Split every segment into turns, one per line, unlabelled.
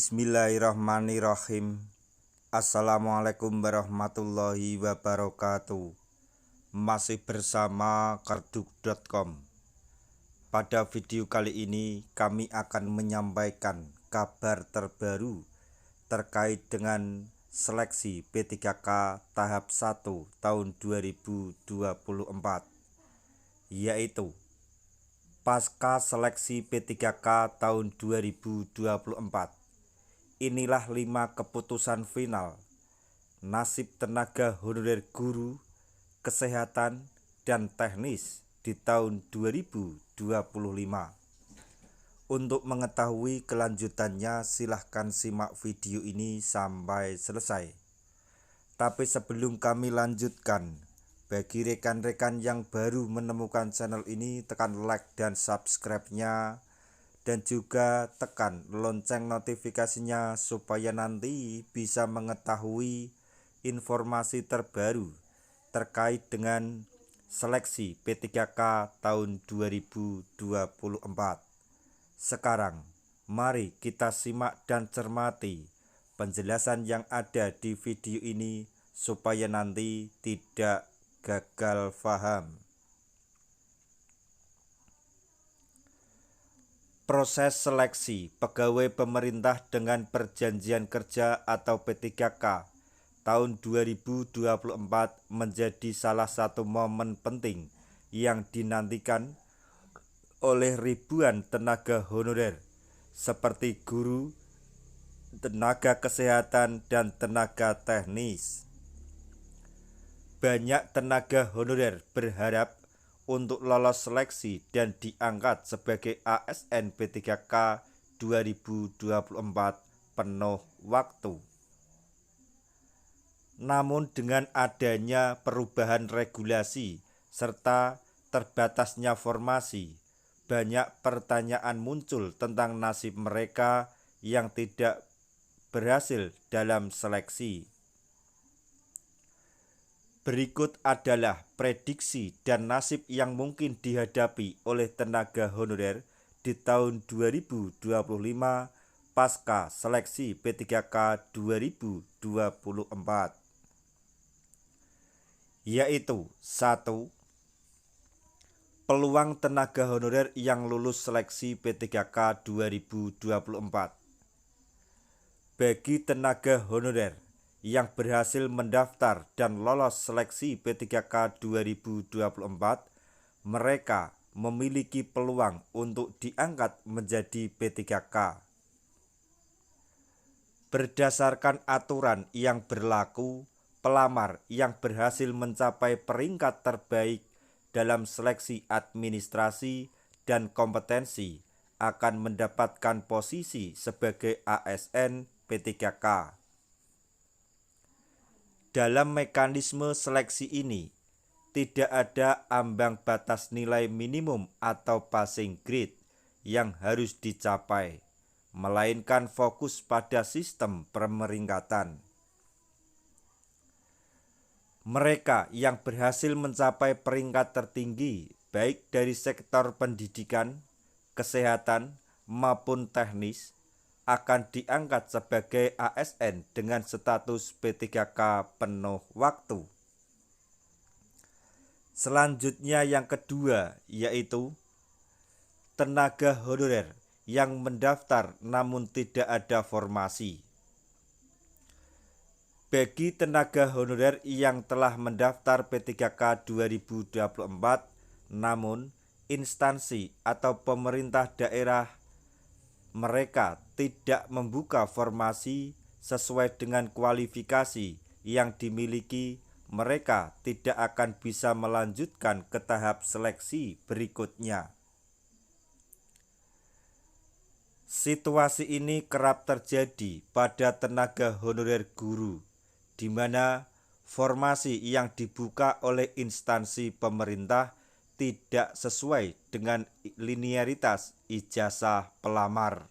Bismillahirrahmanirrahim. Assalamualaikum warahmatullahi wabarakatuh. Masih bersama karduk.com. Pada video kali ini kami akan menyampaikan kabar terbaru terkait dengan seleksi P3K tahap 1 tahun 2024, yaitu pasca seleksi P3K tahun 2024. Inilah 5 keputusan final nasib tenaga honorer guru, kesehatan, dan teknis di tahun 2025. Untuk mengetahui kelanjutannya, silahkan simak video ini sampai selesai. Tapi sebelum kami lanjutkan, bagi rekan-rekan yang baru menemukan channel ini, tekan like dan subscribe-nya, dan juga tekan lonceng notifikasinya supaya nanti bisa mengetahui informasi terbaru terkait dengan seleksi P3K tahun 2024. Sekarang mari kita simak dan cermati penjelasan yang ada di video ini supaya nanti tidak gagal paham. Proses seleksi pegawai pemerintah dengan perjanjian kerja atau P3K tahun 2024 menjadi salah satu momen penting yang dinantikan oleh ribuan tenaga honorer seperti guru, tenaga kesehatan, dan tenaga teknis. Banyak tenaga honorer berharap untuk lolos seleksi dan diangkat sebagai ASN P3K 2024 penuh waktu. Namun dengan adanya perubahan regulasi serta terbatasnya formasi, banyak pertanyaan muncul tentang nasib mereka yang tidak berhasil dalam seleksi. Berikut adalah prediksi dan nasib yang mungkin dihadapi oleh tenaga honorer di tahun 2025 pasca seleksi P3K 2024. Yaitu 1. Peluang tenaga honorer yang lulus seleksi P3K 2024. Bagi tenaga honorer yang berhasil mendaftar dan lolos seleksi P3K 2024, mereka memiliki peluang untuk diangkat menjadi P3K. Berdasarkan aturan yang berlaku, pelamar yang berhasil mencapai peringkat terbaik dalam seleksi administrasi dan kompetensi akan mendapatkan posisi sebagai ASN P3K. Dalam mekanisme seleksi ini, tidak ada ambang batas nilai minimum atau passing grade yang harus dicapai, melainkan fokus pada sistem pemeringkatan. Mereka yang berhasil mencapai peringkat tertinggi, baik dari sektor pendidikan, kesehatan, maupun teknis, akan diangkat sebagai ASN dengan status P3K penuh waktu. Selanjutnya yang kedua, yaitu tenaga honorer yang mendaftar namun tidak ada formasi. Bagi tenaga honorer yang telah mendaftar P3K 2024 namun instansi atau pemerintah daerah mereka tidak membuka formasi sesuai dengan kualifikasi yang dimiliki, mereka tidak akan bisa melanjutkan ke tahap seleksi berikutnya. Situasi ini kerap terjadi pada tenaga honorer guru, di mana formasi yang dibuka oleh instansi pemerintah tidak sesuai dengan linearitas ijazah pelamar.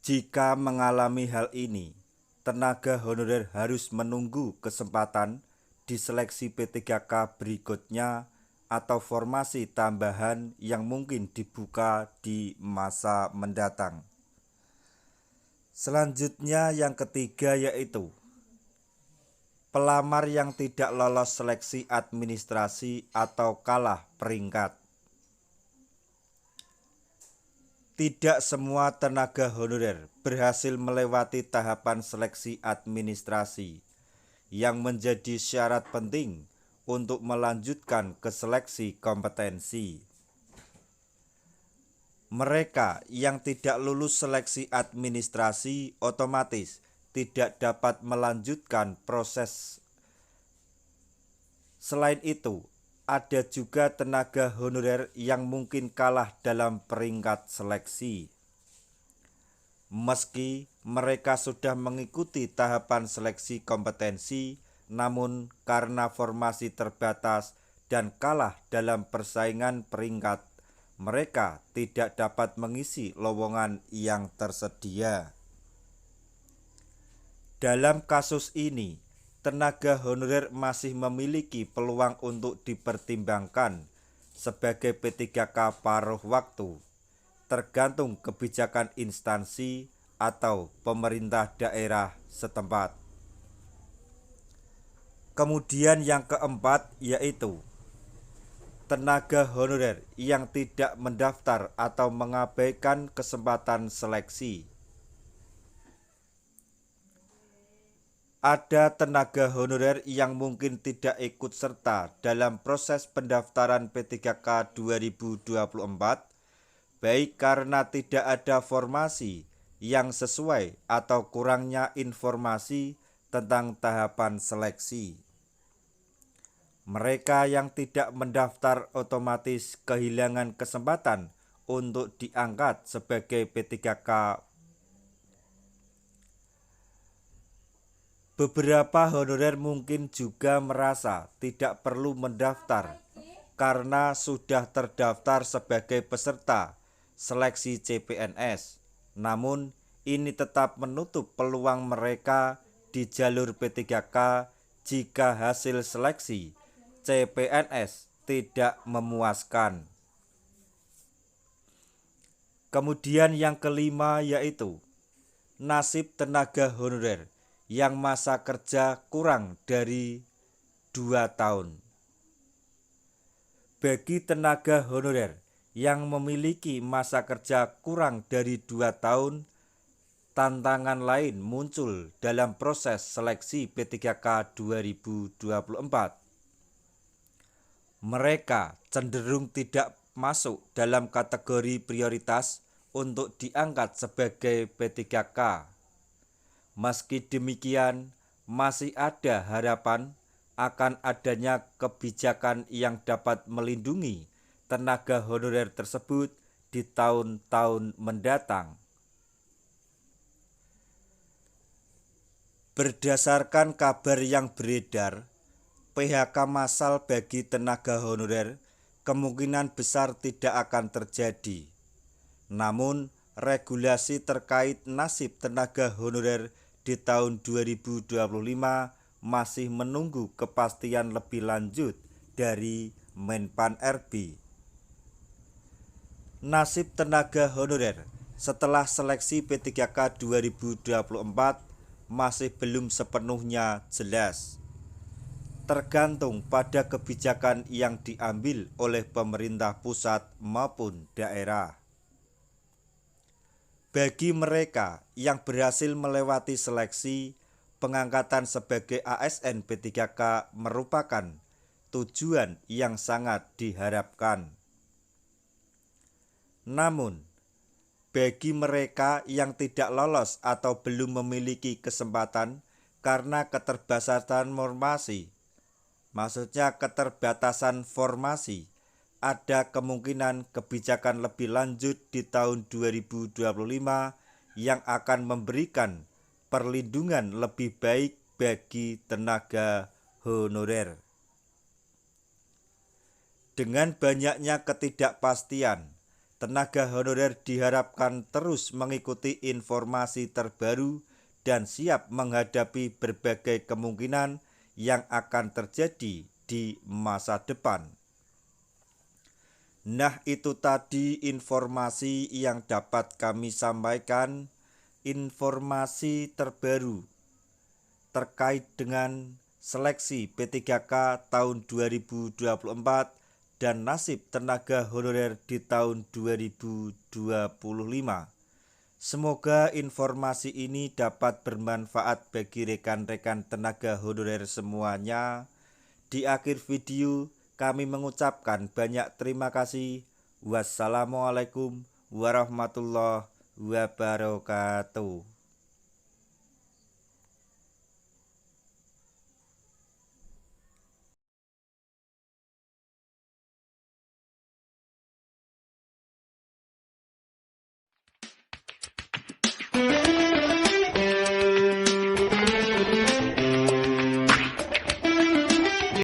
Jika mengalami hal ini, tenaga honorer harus menunggu kesempatan di seleksi P3K berikutnya atau formasi tambahan yang mungkin dibuka di masa mendatang. Selanjutnya yang ketiga yaitu pelamar yang tidak lolos seleksi administrasi atau kalah peringkat. Tidak semua tenaga honorer berhasil melewati tahapan seleksi administrasi yang menjadi syarat penting untuk melanjutkan ke seleksi kompetensi. Mereka yang tidak lulus seleksi administrasi otomatis tidak dapat melanjutkan proses. Selain itu, ada juga tenaga honorer yang mungkin kalah dalam peringkat seleksi. Meski mereka sudah mengikuti tahapan seleksi kompetensi, namun karena formasi terbatas dan kalah dalam persaingan peringkat, mereka tidak dapat mengisi lowongan yang tersedia. Dalam kasus ini, tenaga honorer masih memiliki peluang untuk dipertimbangkan sebagai P3K paruh waktu, tergantung kebijakan instansi atau pemerintah daerah setempat. Kemudian yang keempat yaitu tenaga honorer yang tidak mendaftar atau mengabaikan kesempatan seleksi. Ada tenaga honorer yang mungkin tidak ikut serta dalam proses pendaftaran P3K 2024, baik karena tidak ada formasi yang sesuai atau kurangnya informasi tentang tahapan seleksi. Mereka yang tidak mendaftar otomatis kehilangan kesempatan untuk diangkat sebagai P3K. Beberapa honorer mungkin juga merasa tidak perlu mendaftar karena sudah terdaftar sebagai peserta seleksi CPNS. Namun, ini tetap menutup peluang mereka di jalur P3K jika hasil seleksi CPNS tidak memuaskan. Kemudian yang kelima yaitu nasib tenaga honorer yang masa kerja kurang dari 2 tahun. Bagi tenaga honorer yang memiliki masa kerja kurang dari 2 tahun, tantangan lain muncul dalam proses seleksi P3K 2024. Mereka cenderung tidak masuk dalam kategori prioritas untuk diangkat sebagai P3K. Meski demikian, masih ada harapan akan adanya kebijakan yang dapat melindungi tenaga honorer tersebut di tahun-tahun mendatang. Berdasarkan kabar yang beredar, PHK massal bagi tenaga honorer kemungkinan besar tidak akan terjadi. Namun, regulasi terkait nasib tenaga honorer di tahun 2025 masih menunggu kepastian lebih lanjut dari Menpan RB. Nasib tenaga honorer setelah seleksi P3K 2024 masih belum sepenuhnya jelas. Tergantung pada kebijakan yang diambil oleh pemerintah pusat maupun daerah. Bagi mereka yang berhasil melewati seleksi, pengangkatan sebagai ASN P3K merupakan tujuan yang sangat diharapkan. Namun, bagi mereka yang tidak lolos atau belum memiliki kesempatan karena keterbatasan formasi, ada kemungkinan kebijakan lebih lanjut di tahun 2025 yang akan memberikan perlindungan lebih baik bagi tenaga honorer. Dengan banyaknya ketidakpastian, tenaga honorer diharapkan terus mengikuti informasi terbaru dan siap menghadapi berbagai kemungkinan yang akan terjadi di masa depan. Nah, itu tadi informasi yang dapat kami sampaikan, informasi terbaru terkait dengan seleksi P3K tahun 2024 dan nasib tenaga honorer di tahun 2025. Semoga informasi ini dapat bermanfaat bagi rekan-rekan tenaga honorer semuanya. Di akhir video, kami mengucapkan banyak terima kasih. Wassalamualaikum warahmatullahi wabarakatuh.